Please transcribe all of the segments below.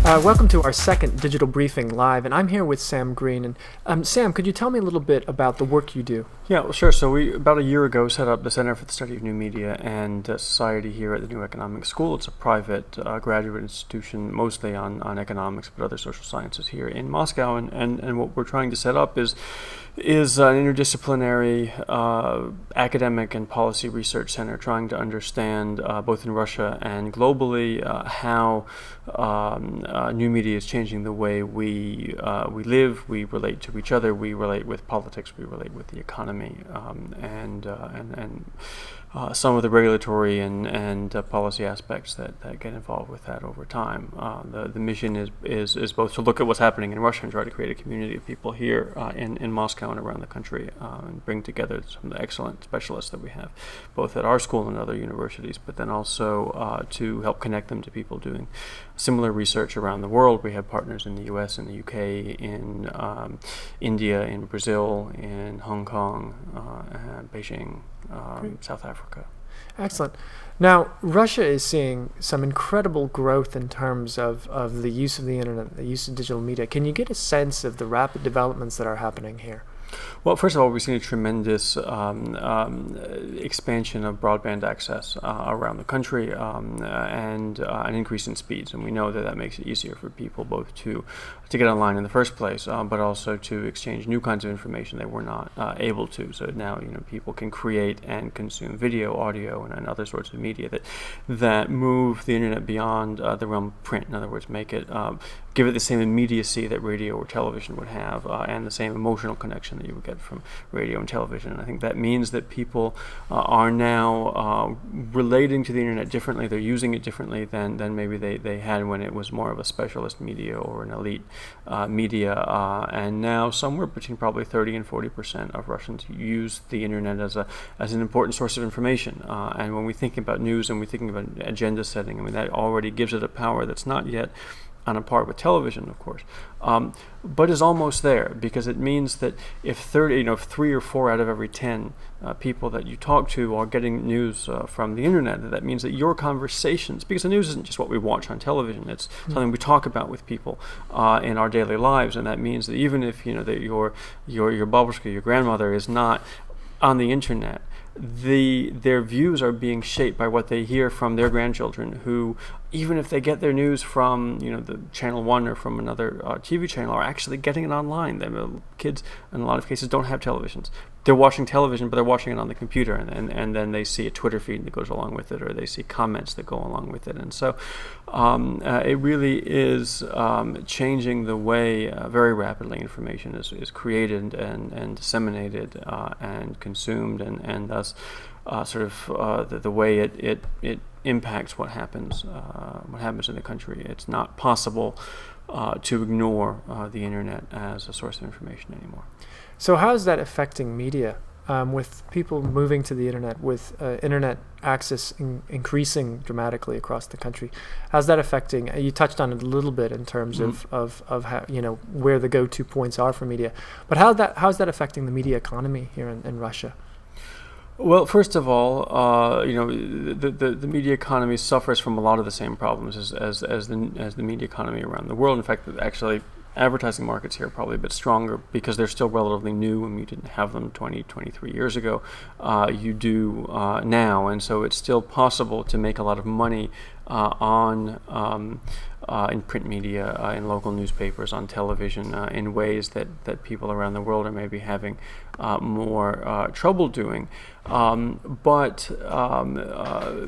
Welcome to our second digital briefing live, and I'm here with Sam Greene. And Sam, could you tell me a little bit about the work you do? Yeah, well, sure. So we, about a year ago, set up the Center for the Study of New Media and Society here at the New Economics School. It's a private graduate institution, mostly on economics, but other social sciences here in Moscow. And what we're trying to set up is an interdisciplinary academic and policy research center trying to understand, both in Russia and globally, how new media is changing the way we live, we relate to each other, we relate with politics, we relate with the economy, and some of the regulatory and policy aspects that get involved with that over time. The mission is both to look at what's happening in Russia and try to create a community of people here in Moscow and around the country, and bring together some of the excellent specialists that we have, both at our school and other universities, but then also to help connect them to people doing similar research around the world. We have partners in the US, in the UK, in India, in Brazil, in Hong Kong, Beijing, South Africa. Excellent. Now, Russia is seeing some incredible growth in terms of the use of the internet, the use of digital media. Can you get a sense of the rapid developments that are happening here? Well, first of all, we've seen a tremendous expansion of broadband access around the country, and an increase in speeds. And we know that makes it easier for people both to get online in the first place, but also to exchange new kinds of information they were not able to. So now, people can create and consume video, audio, and other sorts of media that move the internet beyond the realm of print. In other words, give it the same immediacy that radio or television would have, and the same emotional connection that you would get from radio and television. And I think that means that people are now relating to the internet differently. They're using it differently than maybe they had when it was more of a specialist media or an elite media. And now somewhere between probably 30 and 40% of Russians use the internet as an important source of information. And when we think about news and we think about agenda setting, I mean, that already gives it a power that's not yet on a par with television, of course, but is almost there, because it means that if 3 or 4 out of every 10 people that you talk to are getting news from the internet, that means that your conversations, because the news isn't just what we watch on television, it's something we talk about with people in our daily lives, and that means that even if that your babushka, your grandmother, is not on the internet, their views are being shaped by what they hear from their grandchildren, who, even if they get their news from the Channel 1 or from another TV channel, are actually getting it online. Kids, in a lot of cases, don't have televisions. They're watching television, but they're watching it on the computer, and then they see a Twitter feed that goes along with it, or they see comments that go along with it. And so it really is changing the way very rapidly information is created and disseminated and consumed, and thus the way it impacts what happens in the country. It's not possible to ignore the internet as a source of information anymore. So how is that affecting media? With people moving to the internet, with internet access increasing dramatically across the country, how's that affecting? You touched on it a little bit in terms of how, where the go-to points are for media, but how's that affecting the media economy here in Russia? Well, first of all, the media economy suffers from a lot of the same problems as the media economy around the world. In fact, actually, advertising markets here are probably a bit stronger because they're still relatively new, and we didn't have them 23 years ago. You do now, and so it's still possible to make a lot of money in print media, in local newspapers, on television, in ways that people around the world are maybe having more trouble doing. But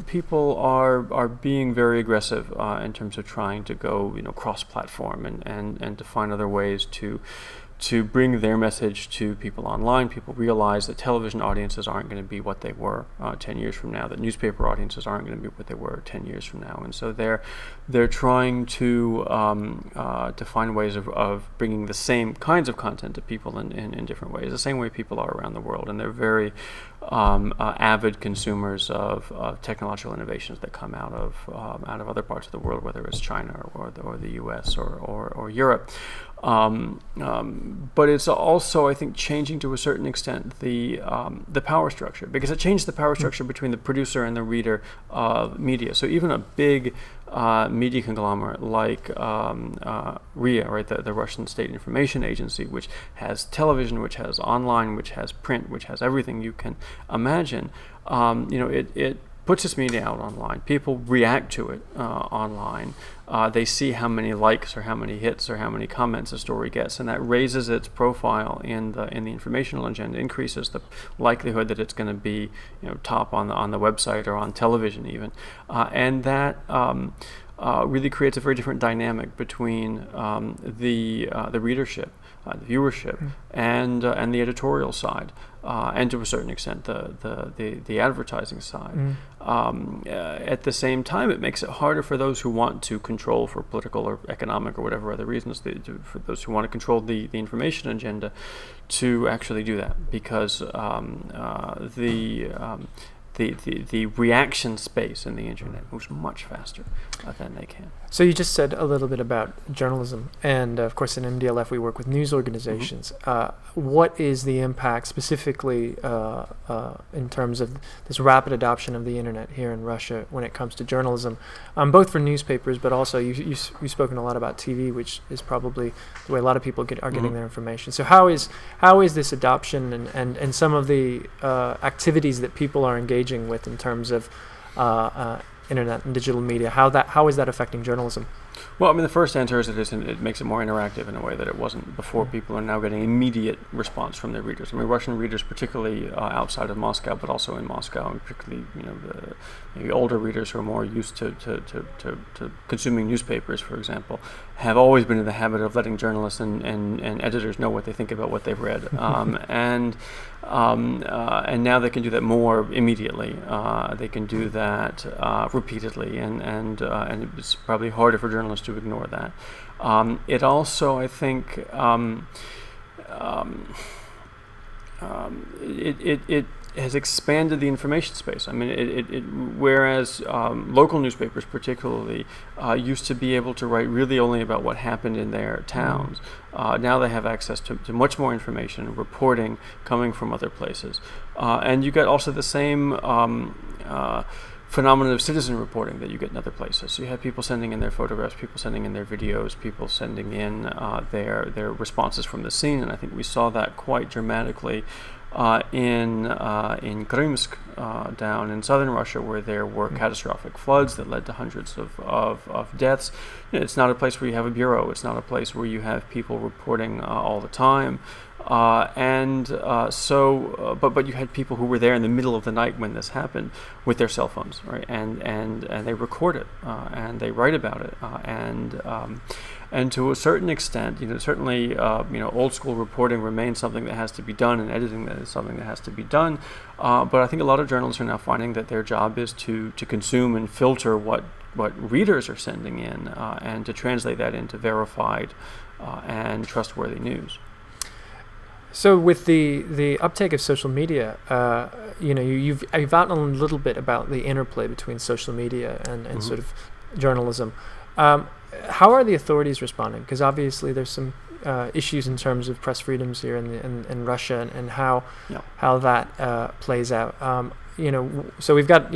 people are being very aggressive in terms of trying to go cross-platform and to find other ways to bring their message to people online. People realize that television audiences aren't going to be what they were 10 years from now, that newspaper audiences aren't going to be what they were 10 years from now. And so they're trying to find ways of bringing the same kinds of content to people in different ways, the same way people are around the world. And they're very avid consumers of technological innovations that come out of other parts of the world, whether it's China or the US or Europe. But it's also, I think, changing to a certain extent the power structure, because it changed the power structure between the producer and the reader of media. So even a big media conglomerate like RIA, right, the Russian State Information Agency, which has television, which has online, which has print, which has everything you can imagine, it puts its media out online. People react to it online. They see how many likes or how many hits or how many comments a story gets, and that raises its profile in the informational agenda, increases the likelihood that it's going to be top on the website or on television even, and that really creates a very different dynamic between the readership, the viewership, and the editorial side, and to a certain extent the advertising side. At the same time, it makes it harder for those who want to control, for political or economic or whatever other reasons, for those who want to control the information agenda, to actually do that, because the reaction space in the internet moves much faster than they can. So you just said a little bit about journalism, and of course in MDLF we work with news organizations. What is the impact specifically in terms of this rapid adoption of the internet here in Russia when it comes to journalism, both for newspapers, but also you've spoken a lot about TV, which is probably the way a lot of people are getting their information. So how is this adoption and some of the activities that people are engaging with in terms of internet and digital media, how is that affecting journalism? Well, I mean, the first answer is it makes it more interactive in a way that it wasn't before. People are now getting immediate response from their readers. I mean, Russian readers, particularly outside of Moscow, but also in Moscow, and particularly the maybe older readers who are more used to consuming newspapers, for example, have always been in the habit of letting journalists and editors know what they think about what they've read, and now they can do that more immediately. They can do that repeatedly, and it's probably harder for journalists to ignore that. It also, I think, it has expanded the information space. I mean, whereas local newspapers particularly used to be able to write really only about what happened in their towns, now they have access to much more information and reporting coming from other places. And you get also the same phenomenon of citizen reporting that you get in other places. So you have people sending in their photographs, people sending in their videos, people sending in their responses from the scene, and I think we saw that quite dramatically in Krymsk, down in southern Russia, where there were catastrophic floods that led to hundreds of deaths. It's not a place where you have a bureau. It's not a place where you have people reporting all the time. But you had people who were there in the middle of the night when this happened with their cell phones, right? And they record it and they write about it, and to a certain extent, certainly, old school reporting remains something that has to be done, and editing that is something that has to be done. But I think a lot of journalists are now finding that their job is to consume and filter what readers are sending in, and to translate that into verified and trustworthy news. So with the uptake of social media, you've outlined a little bit about the interplay between social media and sort of journalism. How are the authorities responding? Because obviously there's some issues in terms of press freedoms here in Russia, and how that plays out. So we've got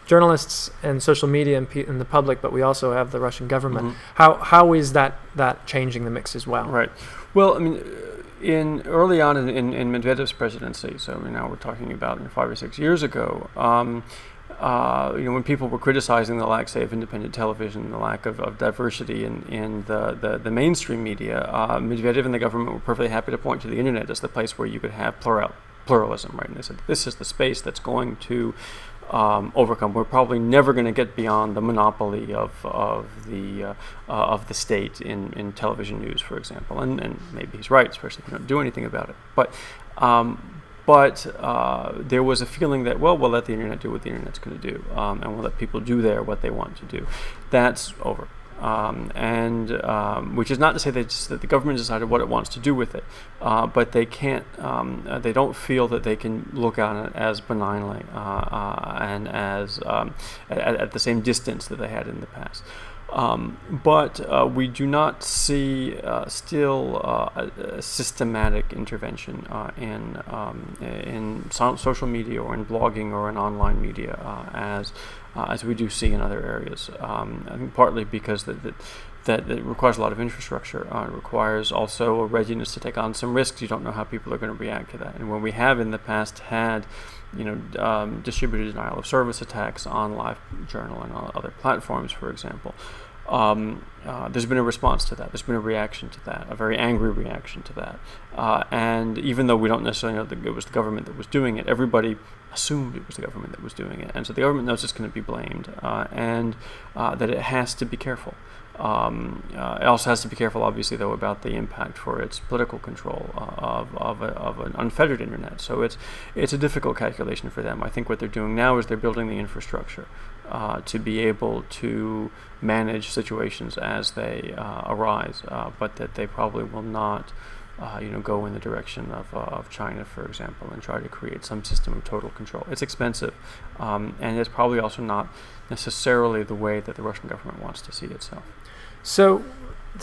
journalists and social media and the public, but we also have the Russian government. How is that changing the mix as well? Right. Well, I mean, early on in Medvedev's presidency, so now we're talking about 5 or 6 years ago, when people were criticizing the lack, say, of independent television, the lack of diversity in the mainstream media, Medvedev and the government were perfectly happy to point to the internet as the place where you could have pluralism, right? And they said, this is the space that's going to overcome. We're probably never going to get beyond the monopoly of the state in television news, for example. And maybe he's right, especially if you don't do anything about it. But there was a feeling that, well, we'll let the internet do what the internet's going to do, and we'll let people do there what they want to do. That's over. Which is not to say that the government decided what it wants to do with it, but they can't. They don't feel that they can look on it as benignly and as at the same distance that they had in the past. But we do not see still a systematic intervention in social media or in blogging or in online media as we do see in other areas. I think partly because that it requires a lot of infrastructure. It requires also a readiness to take on some risks. You don't know how people are going to react to that. And when we have in the past had, distributed denial of service attacks on LiveJournal and on other platforms, for example, there's been a response to that. There's been a reaction to that, a very angry reaction to that. And even though we don't necessarily know that it was the government that was doing it, everybody assumed it was the government that was doing it. And so the government knows it's going to be blamed, and that it has to be careful. It also has to be careful, obviously, though, about the impact for its political control of an unfettered internet. So it's a difficult calculation for them. I think what they're doing now is they're building the infrastructure to be able to manage situations as they arise, but that they probably will not go in the direction of China, for example, and try to create some system of total control. It's expensive, and it's probably also not necessarily the way that the Russian government wants to see itself. So,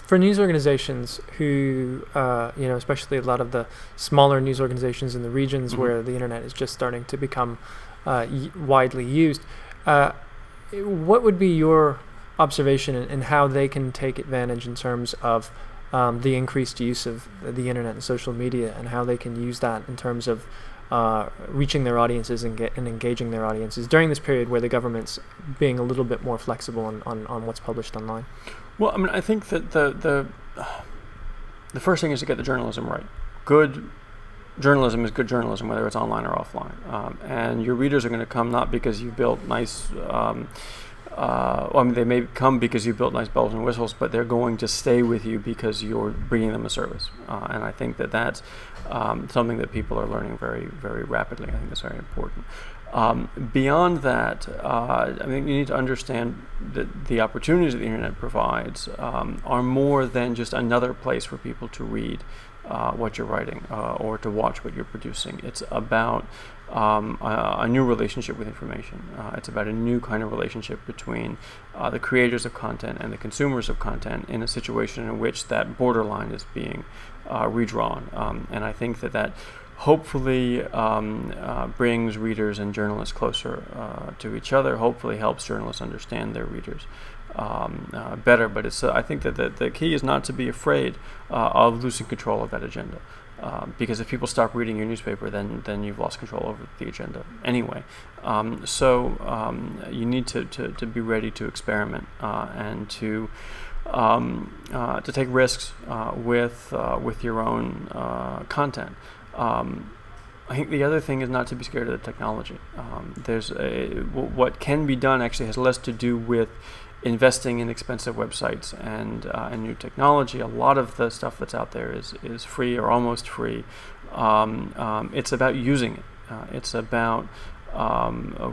for news organizations who, especially a lot of the smaller news organizations in the regions Mm-hmm. where the internet is just starting to become widely used, what would be your observation in how they can take advantage in terms of the increased use of the internet and social media, and how they can use that in terms of reaching their audiences and engaging their audiences during this period where the government's being a little bit more flexible on what's published online? Well, I mean, I think that the first thing is to get the journalism right. Good journalism is good journalism, whether it's online or offline. And your readers are going to come not because you built nice, they may come because you built nice bells and whistles, but they're going to stay with you because you're bringing them a service. And I think that that's something that people are learning very, very rapidly. I think that's very important. Beyond that, you need to understand that the opportunities that the internet provides are more than just another place for people to read what you're writing or to watch what you're producing. It's about a new relationship with information. It's about a new kind of relationship between the creators of content and the consumers of content in a situation in which that borderline is being redrawn. And I think that hopefully brings readers and journalists closer to each other, hopefully helps journalists understand their readers better. But I think that the key is not to be afraid of losing control of that agenda. Because if people stop reading your newspaper, then you've lost control over the agenda anyway. So you need to be ready to experiment and to take risks with your own content. I think the other thing is not to be scared of the technology. What can be done actually has less to do with investing in expensive websites and new technology. A lot of the stuff that's out there is free or almost free. It's about using it. It's about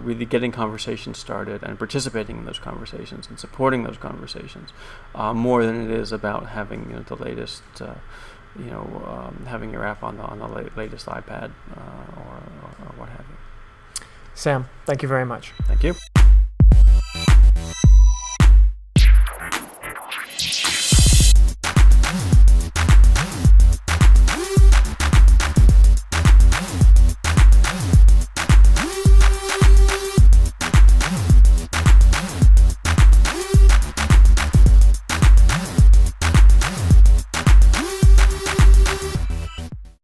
really getting conversations started and participating in those conversations and supporting those conversations more than it is about having the latest. Having your app on the latest iPad or what have you. Sam, thank you very much. Thank you.